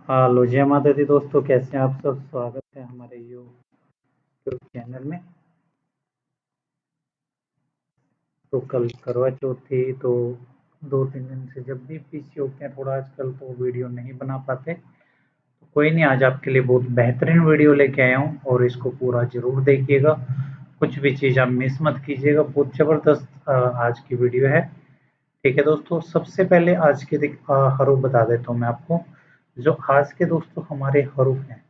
Hello जय माता दी दोस्तों, कैसे हैं आप सब। स्वागत है हमारे यूट्यूब चैनल में। तो कल करवा चौथ थी, तो 2-3 दिन से जब भी पीछे होते हैं थोड़ा, आजकल तो वीडियो नहीं बना पाते। तो कोई नहीं, आज आपके लिए बहुत बेहतरीन वीडियो लेके आया हूँ और इसको पूरा ज़रूर देखिएगा। कुछ भी चीज़ आप मिस मत कीजिएगा, बहुत ज़बरदस्त आज की वीडियो है। ठीक है दोस्तों, सबसे पहले आज के हरूफ बता देता हूँ मैं आपको। जो आज के दोस्तों हमारे हरूफ हैं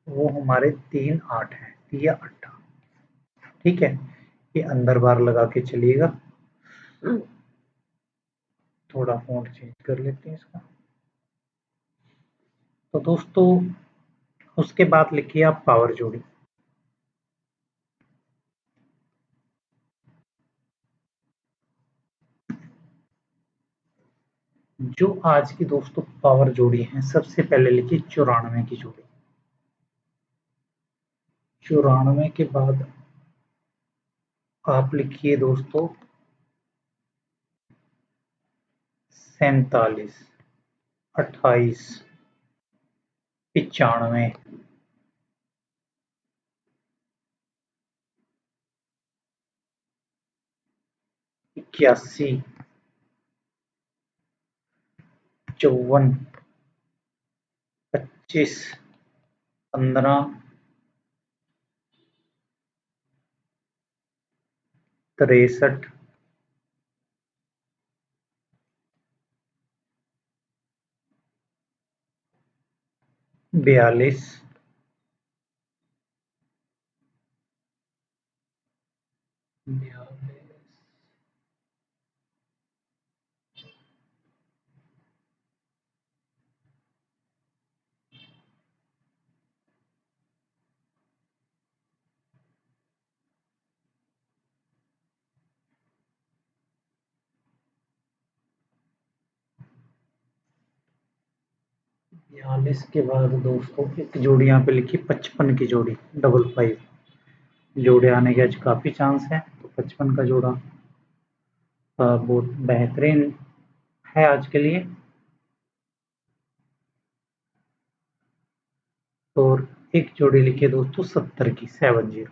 वो हमारे 3-8 है, तिया अट्ठा। ठीक है, ये अंदर बार लगा के चलिएगा। थोड़ा फ़ॉन्ट चेंज कर लेते हैं इसका। तो दोस्तों उसके बाद लिखिए आप पावर जोड़ी। जो आज की दोस्तों पावर जोड़ी है, सबसे पहले लिखिए 94 की जोड़ी। 94 के बाद आप लिखिए दोस्तों 47, 28, 95, 81, 54, 25, 15, 63, 42, 42 के बाद दोस्तों एक जोड़ी यहाँ पे लिखी 55 की जोड़ी, 55। जोड़े आने के आज काफ़ी चांस है, तो 55 का जोड़ा बहुत बेहतरीन है आज के लिए। और एक जोड़ी लिखिए दोस्तों 70 की, 70।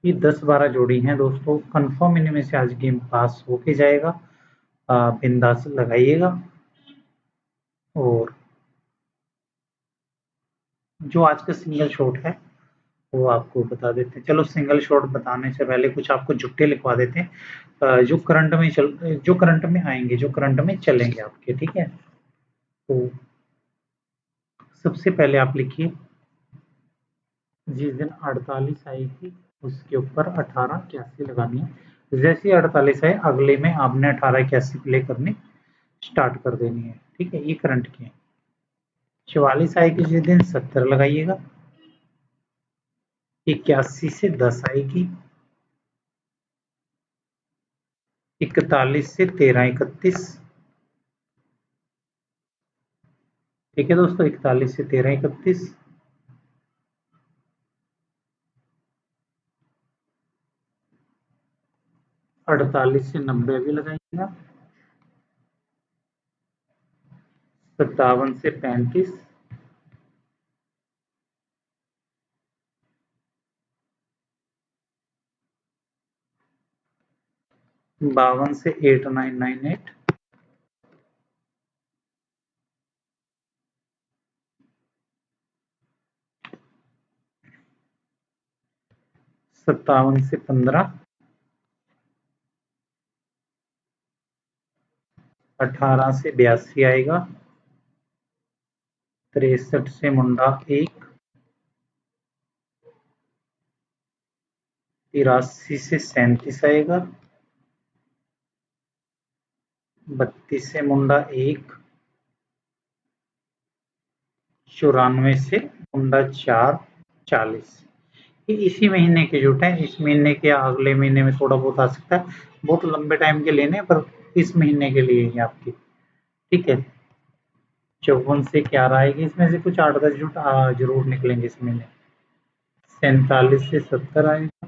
ये 10-12 जोड़ी हैं दोस्तों, कंफर्म इनमें से आज गेम पास होके जाएगा। बिंदास लगाइएगा। और जो आज का सिंगल शॉट है वो आपको बता देते हैं। चलो, सिंगल शॉट बताने से पहले कुछ आपको जुट्टे लिखवा देते हैं, जो करंट में आएंगे, जो करंट में चलेंगे आपके। ठीक है, तो सबसे पहले आप लिखिए जिस दिन 48 आएगी उसके ऊपर 18 81 लगानी है। जैसे ही 48 आए अगले में आपने 18 81 प्ले करनी स्टार्ट कर देनी है। ठीक है, ये करंट की है। 44 आएगी जिस दिन 70 लगाइएगा। 81 से 10 आएगी। 41 से 13 31। ठीक है दोस्तों, 41 से 13 31। 48 से 90 भी लगाइएगा। 57 से 35। 52 से 8998। 57 से 15। 18 से 82 आएगा। 63 से मुंडा 1। 83 से 37 आएगा। 32 से मुंडा 1। 94 से मुंडा 4। 40। ये इसी महीने के जुट है, इस महीने के या अगले महीने में थोड़ा बहुत आ सकता है। बहुत लंबे टाइम के लेने, पर इस महीने के लिए ही आपकी। ठीक है, 54 से 11 आएगी, इसमें से कुछ 8-10 जुट जरूर निकलेंगे इस महीने। 47 से 70 आएगा।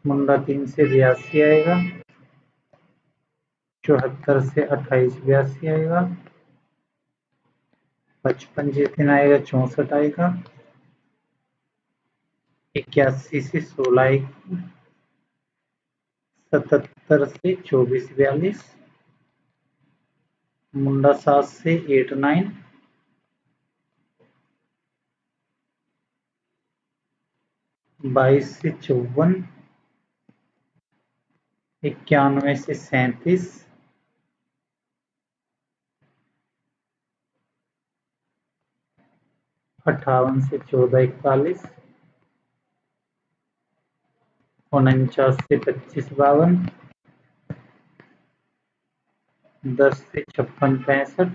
मुंडा 3 से 82 आएगा, 74 से 28 82 आएगा, 55 से 3 आएगा 64 आएगा, 81 से 16 आएगी, 77 से 24 42, मुंडा 7 से 8 9, 22 से 54, 91 से 37, 58 से 14 41, 49 से 25 52, 10 से 56 65,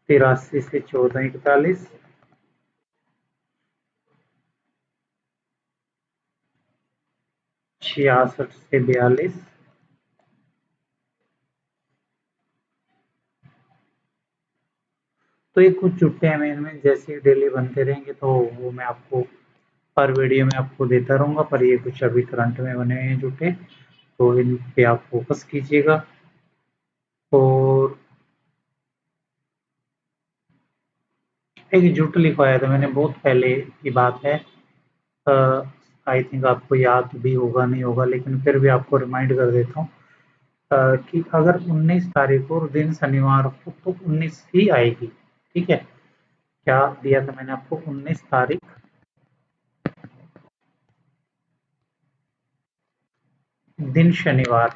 83 से 14 41, 66 से 42, तो ये कुछ जुट्टे हैं इनमें, जैसे डेली बनते रहेंगे तो वो मैं आपको हर वीडियो में आपको देता रहूंगा, पर ये कुछ अभी करंट में बने हुए हैं जुट्टे, तो इन पे आप फोकस कीजिएगा। और एक जुट लिखवाया था मैंने बहुत पहले की बात है, आई थिंक आपको याद भी होगा नहीं होगा, लेकिन फिर भी आपको रिमाइंड कर देता हूँ कि अगर 19 तारीख को और दिन शनिवार को तो 19 ही आएगी। ठीक है, क्या दिया था मैंने आपको? 19 तारीख दिन शनिवार,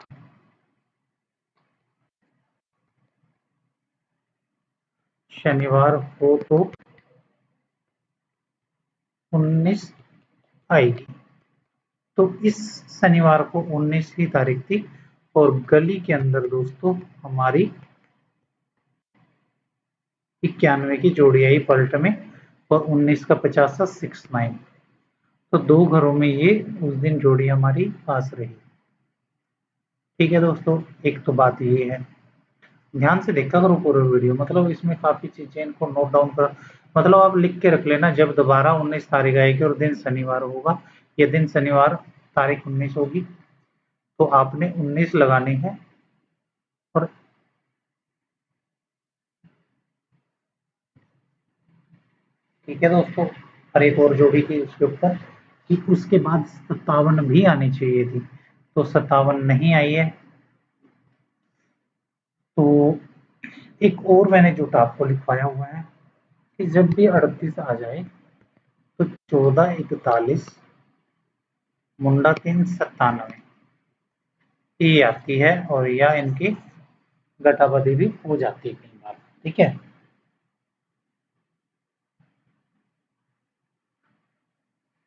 शनिवार को तो 19 आएगी। तो इस शनिवार को 19वीं तारीख थी और गली के अंदर दोस्तों हमारी 91 की जोड़ी आई पलट में, और 19 का 50 69, तो दो घरों में ये उस दिन जोड़ी हमारी पास रही। ठीक है दोस्तों, एक तो बात ये है, ध्यान से देखा करो पूरे वीडियो, मतलब इसमें काफी चीजें इनको नोट डाउन कर, मतलब आप लिख के रख लेना, जब दोबारा 19 तारीख आएगी और दिन शनिवार होगा, ये दिन शनिवार तारीख 19 होगी, तो आपने 19 लगानी है। और ठीक है दोस्तों, और एक और जोड़ी थी उसके ऊपर कि उसके बाद 57 भी आनी चाहिए थी, तो 57 नहीं आई है। तो एक और मैंने जोटा आपको लिखवाया हुआ है कि जब भी 38 आ जाए तो 14 41, मुंडा 3 97 ये आती है, और या इनकी गटाबदी भी हो जाती है कई बार। ठीक है,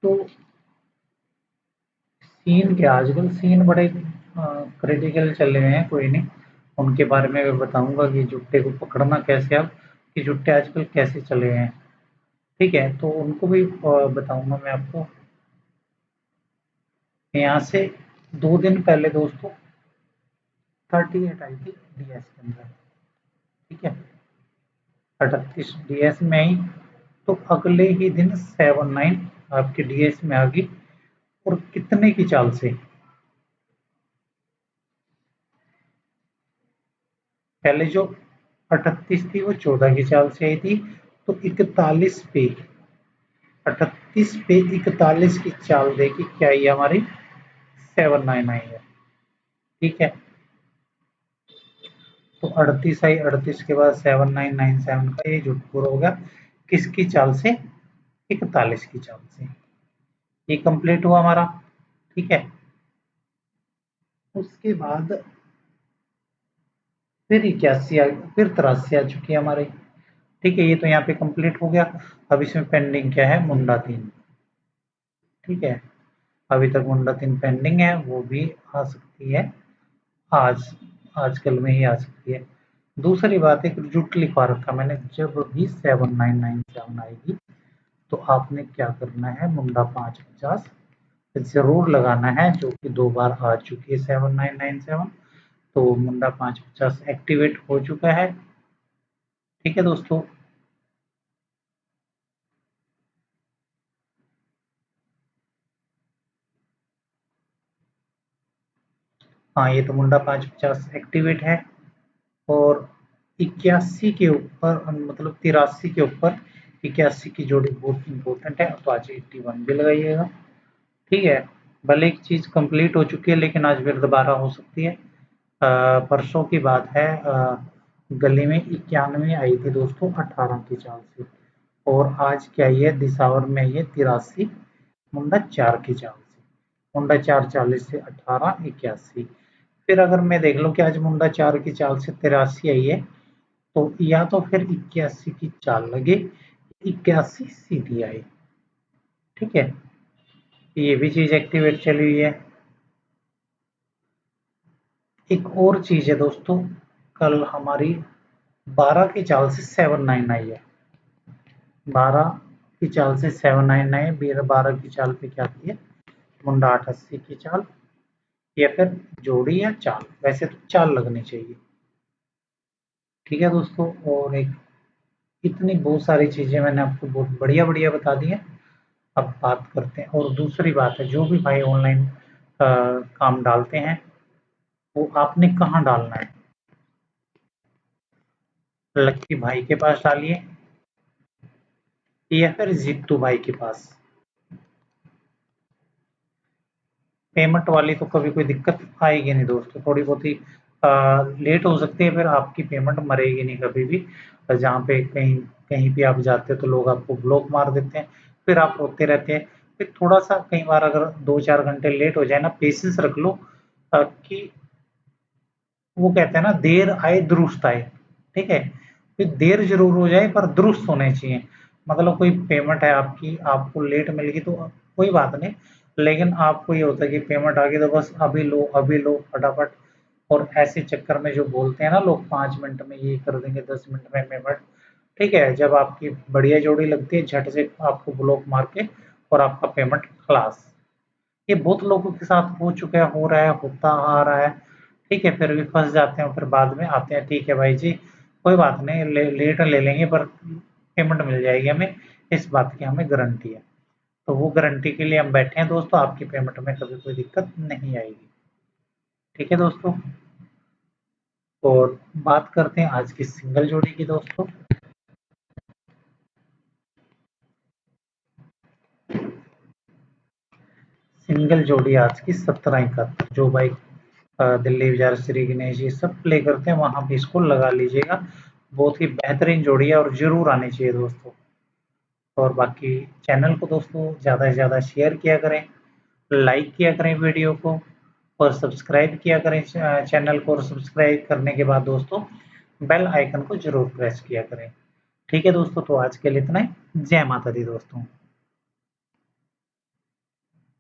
तो सीन के आजकल सीन बड़े क्रिटिकल चल रहे हैं, कोई नहीं, उनके बारे में मैं बताऊंगा कि जुट्टे को पकड़ना कैसे, आप कि जुट्टे आजकल कैसे चल रहे हैं। ठीक है, तो उनको भी बताऊंगा मैं आपको। यहाँ से 2 दिन पहले दोस्तों 38 आई थी डीएस के अंदर। ठीक है, 38 डीएस में आई, तो अगले ही दिन 79 आपके डीएस में आ गई, और कितने की चाल से? पहले जो 38 थी वो 14 की चाल से आई थी, तो 41 पे 38 पे 41 की चाल देखी क्या आई हमारी? 79 आई है। ठीक है, तो 38 आई, 38 के बाद 7997 का ये जुट पूरा हो गया, किसकी चाल से? 41 की चाल से। ये कंप्लीट हुआ हमारा। ठीक है, उसके बाद फिर 81 आ, फिर 83 आ चुकी है हमारी। ठीक है, ये तो यहाँ पे कंप्लीट हो गया। अब इसमें पेंडिंग क्या है? मुंडा 3। ठीक है, अभी तक मुंडा 3 पेंडिंग है, वो भी आ सकती है आज, आजकल में ही आ सकती है। दूसरी बात, एक जुट लिखवा रखा मैंने, जब भी 7997 आएगी तो आपने क्या करना है? मुंडा 550 जरूर लगाना है, जो कि 2 बार आ चुकी है 7997, तो मुंडा 550 एक्टिवेट हो चुका है। ठीक है दोस्तों। हाँ, ये तो मुंडा 550 एक्टिवेट है और 81 के ऊपर मतलब 83 के ऊपर 81 की जोड़ी बहुत इंपॉर्टेंट है, तो आज 81 भी लगाइएगा। ठीक है, भले एक चीज कंप्लीट हो चुकी है लेकिन आज फिर दोबारा हो सकती है। परसों की बात है, गली में 91 आई थी दोस्तों 18 की चाल से, और आज क्या आई है दिसावर में आई है 83 मुंडा 4 की चाल से। मुंडा 4 40 से 18 81। फिर अगर मैं देख लूं कि आज मुंडा 4 की चाल से 83 आई है, तो या तो फिर 81 की चाल लगे, 81 सीधी आए। ठीक है, ये भी चीज एक्टिवेट चली हुई है। एक और चीज है दोस्तों, कल हमारी 12 की चाल से 79 आई है। 12 की चाल से 799, 12 की चाल पे क्या थी है, मुंडा 88 की चाल, या फिर जोड़ी या चाल, वैसे तो चाल लगनी चाहिए। ठीक है दोस्तों, और एक इतनी बहुत सारी चीजें मैंने आपको बहुत बढ़िया बढ़िया बता दी है। अब बात करते हैं, और दूसरी बात है, जो भी भाई ऑनलाइन काम डालते हैं वो आपने कहाँ डालना है। लक्की भाई के पास डालिए या फिर जीतू भाई के पास। पेमेंट वाली तो कभी कोई दिक्कत आएगी नहीं दोस्तों, थोड़ी बहुत ही लेट हो सकती है, फिर आपकी पेमेंट मरेगी नहीं कभी भी। जहाँ पे कहीं कहीं भी आप जाते हो तो लोग आपको ब्लॉक मार देते हैं, फिर आप रोते रहते हैं। फिर थोड़ा सा कई बार अगर 2-4 घंटे लेट हो जाए ना, पेशेंस रख लो कि वो कहते हैं ना, देर आए दुरुस्त आए। ठीक है, फिर देर जरूर हो जाए पर दुरुस्त होने चाहिए। मतलब कोई पेमेंट है आपकी, आपको लेट मिल गई तो कोई बात नहीं, लेकिन आपको ये होता है कि पेमेंट आ गई तो बस अभी लो फटाफट। और ऐसे चक्कर में जो बोलते हैं ना लोग, 5 मिनट में ये कर देंगे, 10 मिनट में पेमेंट। ठीक है, जब आपकी बढ़िया जोड़ी लगती है झट से आपको ब्लॉक मार के और आपका पेमेंट खलास। ये बहुत लोगों के साथ हो चुका है, हो रहा है, होता आ रहा है। ठीक है, फिर भी फंस जाते हैं, फिर बाद में आते हैं, ठीक है भाई जी कोई बात नहीं, लेट ले लेंगे पर पेमेंट मिल जाएगी हमें, इस बात की हमें गारंटी है। तो वो गारंटी के लिए हम बैठे हैं दोस्तों, आपकी पेमेंट में कभी कोई दिक्कत नहीं आएगी। ठीक है दोस्तों, और बात करते हैं आज की सिंगल जोड़ी की दोस्तों। सिंगल जोड़ी आज की 1771, जो भाई दिल्ली विजय श्री गणेश ये सब प्ले करते हैं वहां भी इसको लगा लीजिएगा। बहुत ही बेहतरीन जोड़ी है और जरूर आनी चाहिए दोस्तों। और बाकी चैनल को दोस्तों ज़्यादा से ज़्यादा शेयर किया करें, लाइक किया करें वीडियो को, और सब्सक्राइब किया करें चैनल को। और सब्सक्राइब करने के बाद दोस्तों बेल आइकन को जरूर प्रेस किया करें। ठीक है दोस्तों, तो आज के लिए इतना ही। जय माता दी दोस्तों।